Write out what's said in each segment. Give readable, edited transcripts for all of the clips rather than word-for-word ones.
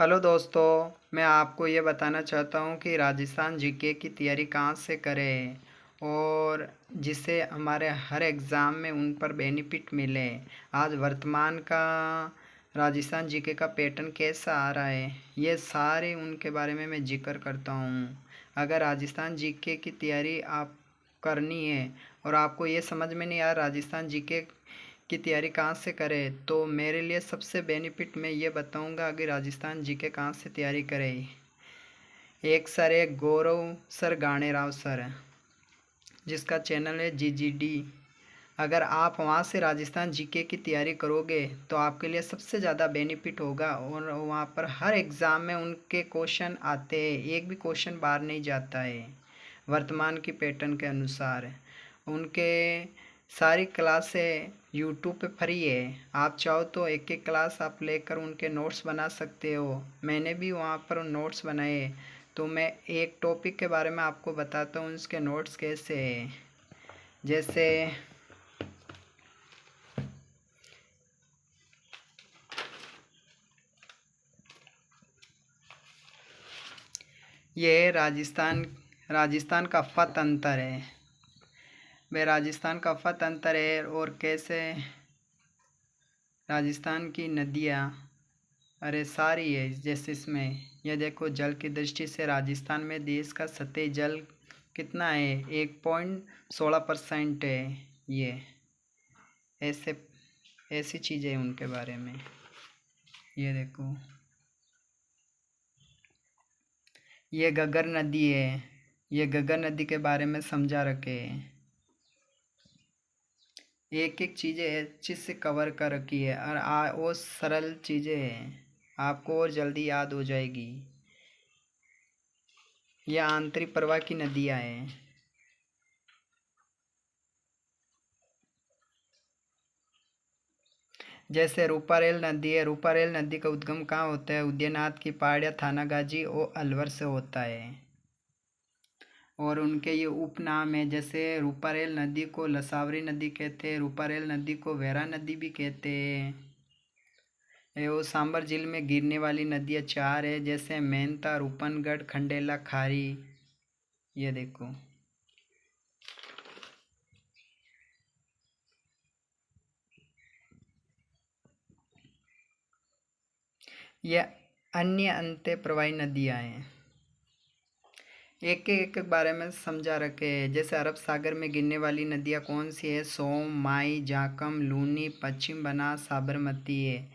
Hello दोस्तों, मैं आपको ये बताना चाहता हूँ कि राजस्थान जीके की तैयारी कहाँ से करें और जिससे हमारे हर एग्ज़ाम में उन पर बेनिफिट मिले। आज वर्तमान का राजस्थान जीके का पैटर्न कैसा आ रहा है, ये सारे उनके बारे में मैं जिक्र करता हूँ। अगर राजस्थान जीके की तैयारी आप करनी है और आपको ये समझ में नहीं आ रहा राजस्थान जीके की तैयारी कहाँ से करें, तो मेरे लिए सबसे बेनिफिट मैं ये बताऊंगा कि राजस्थान जीके कहाँ से तैयारी करें। एक सर है गौरव सर गाणे राव सर, जिसका चैनल है जीजीडी। अगर आप वहाँ से राजस्थान जीके की तैयारी करोगे तो आपके लिए सबसे ज़्यादा बेनिफिट होगा और वहाँ पर हर एग्ज़ाम में उनके क्वेश्चन आते हैं, एक भी क्वेश्चन बाहर नहीं जाता है। वर्तमान की पैटर्न के अनुसार उनके सारी क्लासें यूट्यूब पे फ्री है। आप चाहो तो एक एक क्लास आप लेकर उनके नोट्स बना सकते हो। मैंने भी वहाँ पर नोट्स बनाए, तो मैं एक टॉपिक के बारे में आपको बताता हूँ उसके नोट्स कैसे हैं। जैसे ये राजस्थान का फत अंतर है। वह राजस्थान का फत अंतर है और कैसे राजस्थान की नदियाँ अरे सारी है। जैसे इसमें यह देखो, जल की दृष्टि से राजस्थान में देश का सतही जल कितना है, 1.16% है। ये ऐसे ऐसी चीज़ें हैं उनके बारे में। ये देखो, ये घग्गर नदी है। ये घग्गर नदी के बारे में समझा रखे हैं। एक एक चीज़ें अच्छे से कवर कर रखी है और वो सरल चीज़ें हैं, आपको और जल्दी याद हो जाएगी। यह आंतरिक प्रवाह की नदियाँ हैं। जैसे रूपारेल नदी है। रूपारेल नदी का उद्गम कहाँ होता है? उदयनाथ की पहाड़ियाँ, थानागाजी और अलवर से होता है। और उनके ये उपनाम है। जैसे रूपारेल नदी को लसावरी नदी कहते हैं, रूपारेल नदी को वैरा नदी भी कहते हैं। वो सांबर जिले में गिरने वाली नदियाँ चार है, जैसे मेहनता, रूपनगढ़, खंडेला, खारी। ये देखो, ये अन्य अंत्य प्रवाही नदियाँ हैं। एक एक बारे में समझा रखे हैं। जैसे अरब सागर में गिरने वाली नदियाँ कौन सी है? सोम, माई, जाकम, लूनी, पश्चिम बनास, साबरमती है।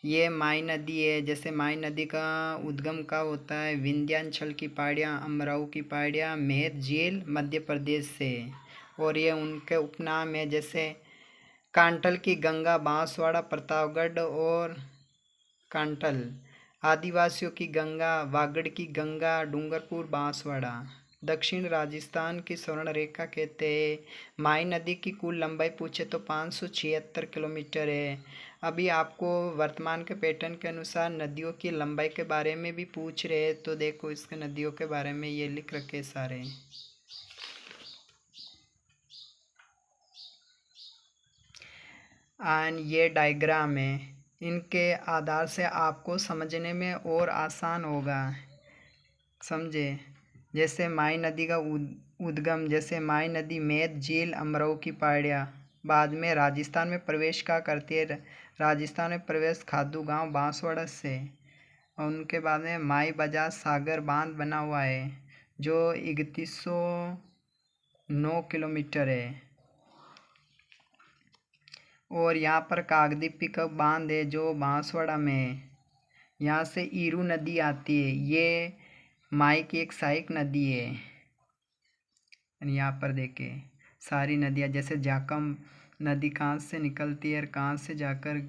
ये माई नदी है। जैसे माई नदी का उद्गम कहाँ होता है? विंध्याचल की पहाड़ियाँ, अमराऊ की पहाड़ियाँ, मेहर झील मध्य प्रदेश से। और ये उनके उपनाम है। जैसे कांटल की गंगा, बांसवाड़ा, प्रतापगढ़ और कांटल। आदिवासियों की गंगा, वागड़ की गंगा, डूंगरपुर, बांसवाड़ा। दक्षिण राजस्थान की स्वर्ण रेखा कहते हैं। माई नदी की कुल लंबाई पूछे तो 576 किलोमीटर है। अभी आपको वर्तमान के पैटर्न के अनुसार नदियों की लंबाई के बारे में भी पूछ रहे हैं, तो देखो इसके नदियों के बारे में ये लिख रखे सारे। एंड ये डायग्राम है। इनके आधार से आपको समझने में और आसान होगा। समझे? जैसे माई नदी का उद्गम, जैसे माई नदी मेद झील, अमराऊ की पहाड़ियाँ। बाद में राजस्थान में प्रवेश का करती है। राजस्थान में प्रवेश खादू गांव, बांसवाड़ा से। और उनके बाद में माई बजाज सागर बांध बना हुआ है, जो 3109 किलोमीटर है। और यहाँ पर कागदी पिकअप बांध है जो बांसवाड़ा में है। यहाँ से ईरू नदी आती है। ये माई की एक सहायक नदी है। यहाँ पर देखे सारी नदियाँ। जैसे जाकम नदी कहाँ से निकलती है और कहाँ से जाकर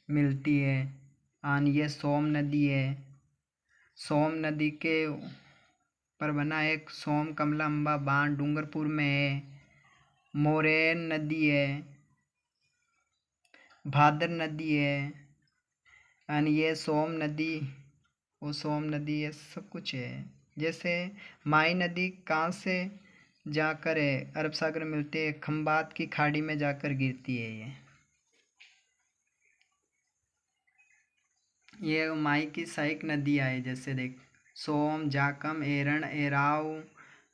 मिलती है। ये सोम नदी है। सोम नदी के पर बना एक सोम कमला अम्बा बांध डूंगरपुर में है। मोरेन नदी है, भादर नदी है। ये सोम नदी, वो सोम नदी, ये सब कुछ है। जैसे माई नदी कहाँ से जाकर है? अरब सागर में मिलती है, खंबात की खाड़ी में जाकर गिरती है। ये माई की सहायक नदियाँ है, जैसे देख सोम, जाकम, एरण, एराव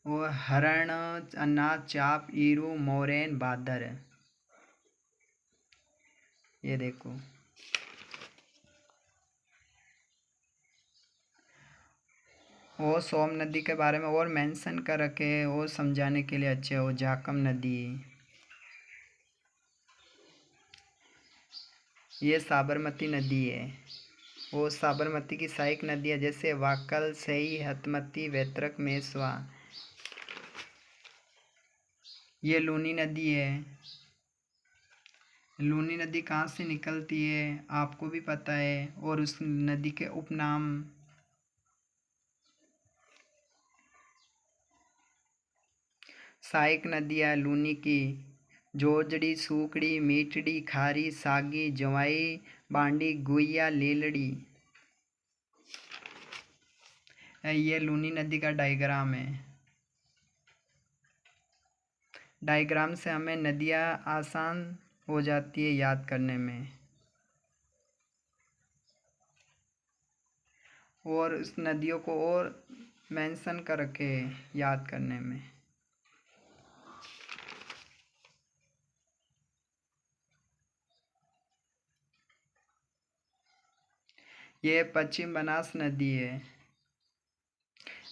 और हरण, अन्ना, चाप, ईरू, मोरेन, बादर। ये देखो, वो सोम नदी के बारे में और मेंशन कर रखे हैं और समझाने के लिए अच्छे हो। जाकम नदी, ये साबरमती नदी है, वो साबरमती की सहायक नदी है, जैसे वाकल, सई, हतमती, वेत्रक, मेसवा। ये लूनी नदी है। लूनी नदी कहाँ से निकलती है आपको भी पता है, और उस नदी के उपनाम। सहायक नदियाँ लूनी की जोजड़ी, सूकड़ी, मीठड़ी, खारी, सागी, जवाई, बांडी, गुइया, लीलड़ी। ये लूनी नदी का डायग्राम है। डायग्राम से हमें नदियाँ आसान हो जाती है याद करने में, और उस नदियों को और मेंशन कर रखे याद करने में। ये पश्चिम बनास नदी है।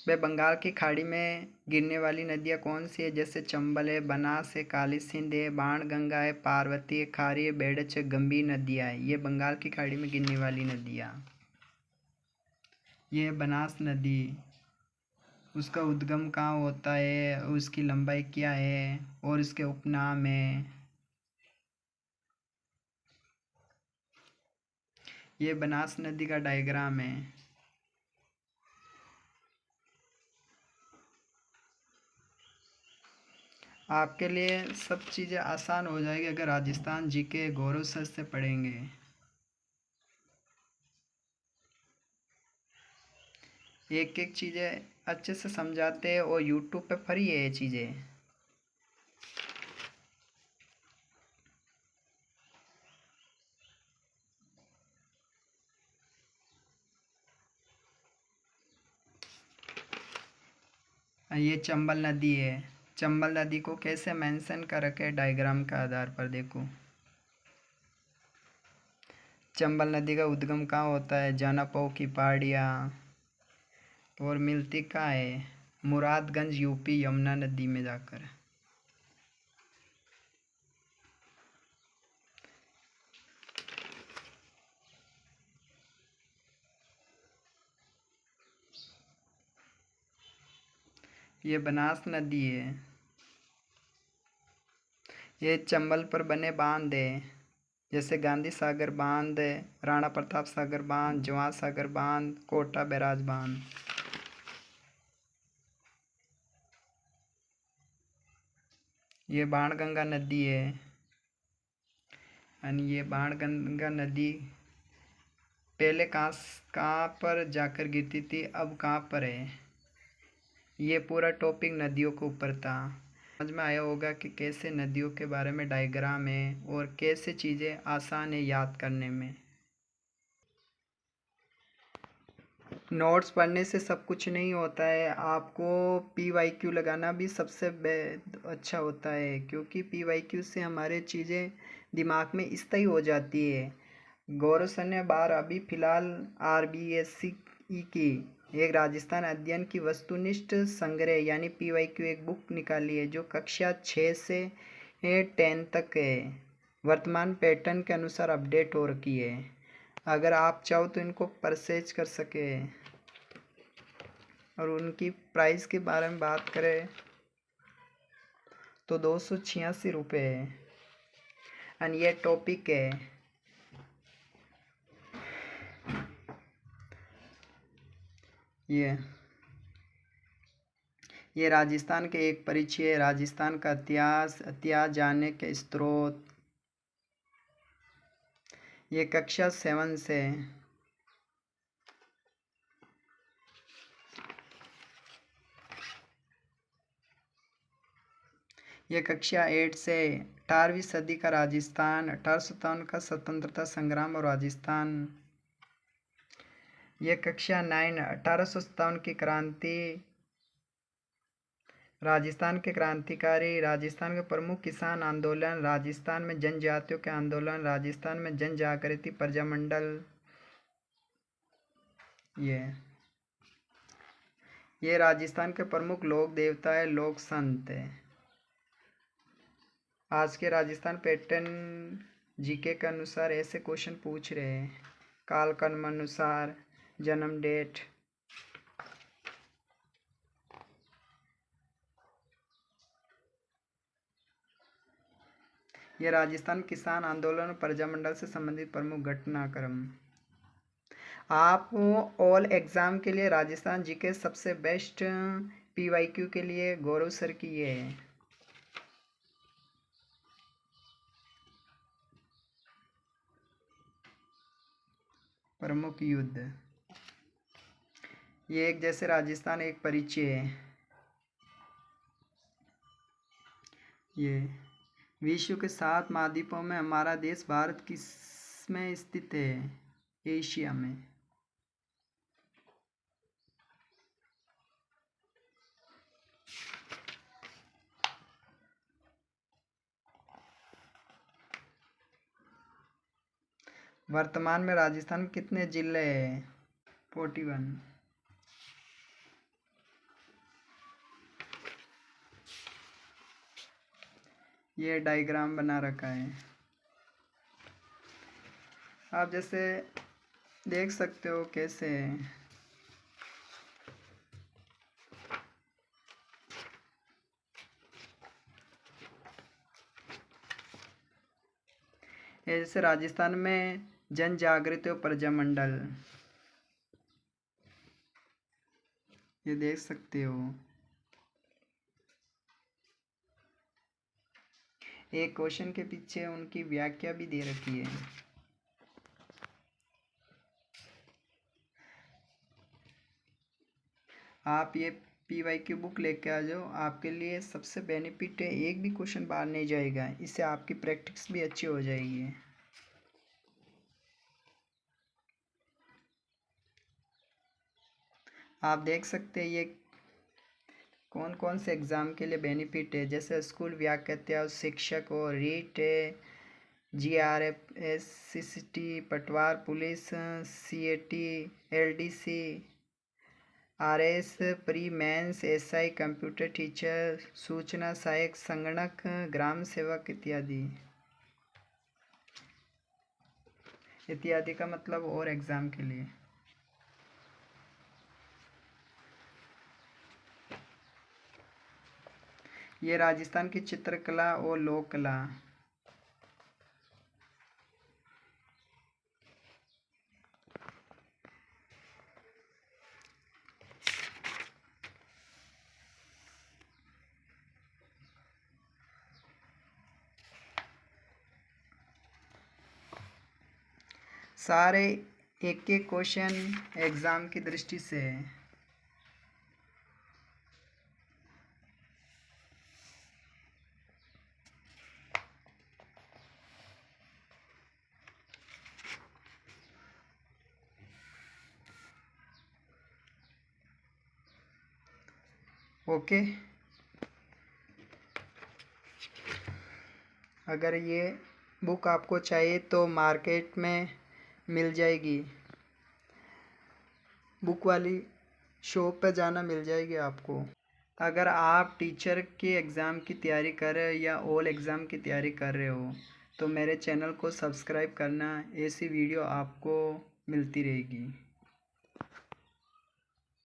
वे बंगाल की खाड़ी में गिरने वाली नदियाँ कौन सी है, जैसे चंबल है, बनास है, काली सिंध है, बाणगंगा है, पार्वती है, खारी है, बेड़च है, गंभीर नदियाँ है। ये बंगाल की खाड़ी में गिरने वाली नदियाँ। ये बनास नदी, उसका उद्गम कहाँ होता है, उसकी लंबाई क्या है और इसके उपनाम है। ये बनास नदी का डायग्राम है। आपके लिए सब चीज़ें आसान हो जाएगी अगर राजस्थान जीके गौरव सर से पढ़ेंगे। एक एक चीज़ें अच्छे से समझाते हैं और यूट्यूब पे फ्री है ये चीज़ें। ये चंबल नदी है। चंबल नदी को कैसे मेंशन कर रखे डायग्राम के आधार पर देखो। चंबल नदी का उद्गम कहाँ होता है, जनापो की पहाड़ियाँ, और मिलती कहाँ है, मुरादगंज यूपी यमुना नदी में जाकर। ये बनास नदी है। ये चंबल पर बने बांध है, जैसे गांधी सागर बांध, राणा प्रताप सागर बांध, जवाहर सागर बांध, कोटा बैराज बांध। ये बाणगंगा नदी है, और ये बाणगंगा नदी पहले कहाँ पर जाकर गिरती थी, अब कहाँ पर है। ये पूरा टॉपिक नदियों के ऊपर था। समझ में आया होगा कि कैसे नदियों के बारे में डायग्राम है और कैसे चीज़ें आसान है याद करने में। नोट्स पढ़ने से सब कुछ नहीं होता है, आपको पी वाई क्यू लगाना भी सबसे अच्छा होता है, क्योंकि पी वाई क्यू से हमारे चीज़ें दिमाग में स्थायी हो जाती है। गौरव सर ने बार अभी फ़िलहाल RBSC की एक राजस्थान अध्ययन की वस्तुनिष्ठ संग्रह यानी पी वाई क्यू एक बुक निकाली है, जो कक्षा 6 से 10 तक है। वर्तमान पैटर्न के अनुसार अपडेट हो रखी है। अगर आप चाहो तो इनको परचेज कर सके। और उनकी प्राइस के बारे में बात करें तो 286 रुपये है। एंड ये टॉपिक है, ये राजस्थान के एक परिचय, राजस्थान का इतिहास जानने के स्रोत। ये कक्षा 7 से। ये कक्षा 8 से 18वीं सदी का राजस्थान, 1857 का स्वतंत्रता संग्राम और राजस्थान। ये कक्षा 9 1857 की क्रांति, राजस्थान के क्रांतिकारी, राजस्थान के प्रमुख किसान आंदोलन, राजस्थान में जनजातियों के आंदोलन, राजस्थान में जन जागृति प्रजामंडल। ये राजस्थान के प्रमुख लोक देवता है, लोक संत है। आज के राजस्थान पैटर्न जीके के अनुसार ऐसे क्वेश्चन पूछ रहे हैं। काल कर्म अनुसार, जन्म डेट। यह राजस्थान किसान आंदोलन और प्रजामंडल से संबंधित प्रमुख घटनाक्रम। आप ऑल एग्ज़ाम के लिए राजस्थान जीके सबसे बेस्ट पीवाईक्यू के लिए गौरव सर की ये है। प्रमुख युद्ध। ये एक जैसे राजस्थान एक परिचय है। ये विश्व के 7 महाद्वीपों में हमारा देश भारत किसमें स्थित है? एशिया में। वर्तमान में राजस्थान में कितने जिले हैं? 41। ये डायग्राम बना रखा है। आप जैसे देख सकते हो कैसे है। जैसे राजस्थान में जन जागृति और प्रजामंडल, ये देख सकते हो। एक क्वेश्चन के पीछे उनकी व्याख्या भी दे रखी है। आप ये पीवाईक्यू बुक लेके आ जाओ, आपके लिए सबसे बेनिफिट है। एक भी क्वेश्चन बाहर नहीं जाएगा, इससे आपकी प्रैक्टिस भी अच्छी हो जाएगी। आप देख सकते हैं ये कौन कौन से एग्ज़ाम के लिए बेनिफिट है। जैसे स्कूल व्याख्याता, शिक्षक और रीट है, GRF, SCCT, पटवार, police, CAT, LDC, RS, pre mains, SI, computer teacher, सूचना सहायक, संगणक, ग्राम सेवक इत्यादि। इत्यादि का मतलब और एग्ज़ाम के लिए। ये राजस्थान की चित्रकला और लोक कला। सारे एक एक क्वेश्चन एग्ज़ाम की दृष्टि से है। ओके, अगर ये बुक आपको चाहिए तो मार्केट में मिल जाएगी। बुक वाली शॉप पे जाना, मिल जाएगी आपको। अगर आप टीचर के एग्ज़ाम की तैयारी कर रहे हो या ऑल एग्ज़ाम की तैयारी कर रहे हो तो मेरे चैनल को सब्सक्राइब करना, ऐसी वीडियो आपको मिलती रहेगी।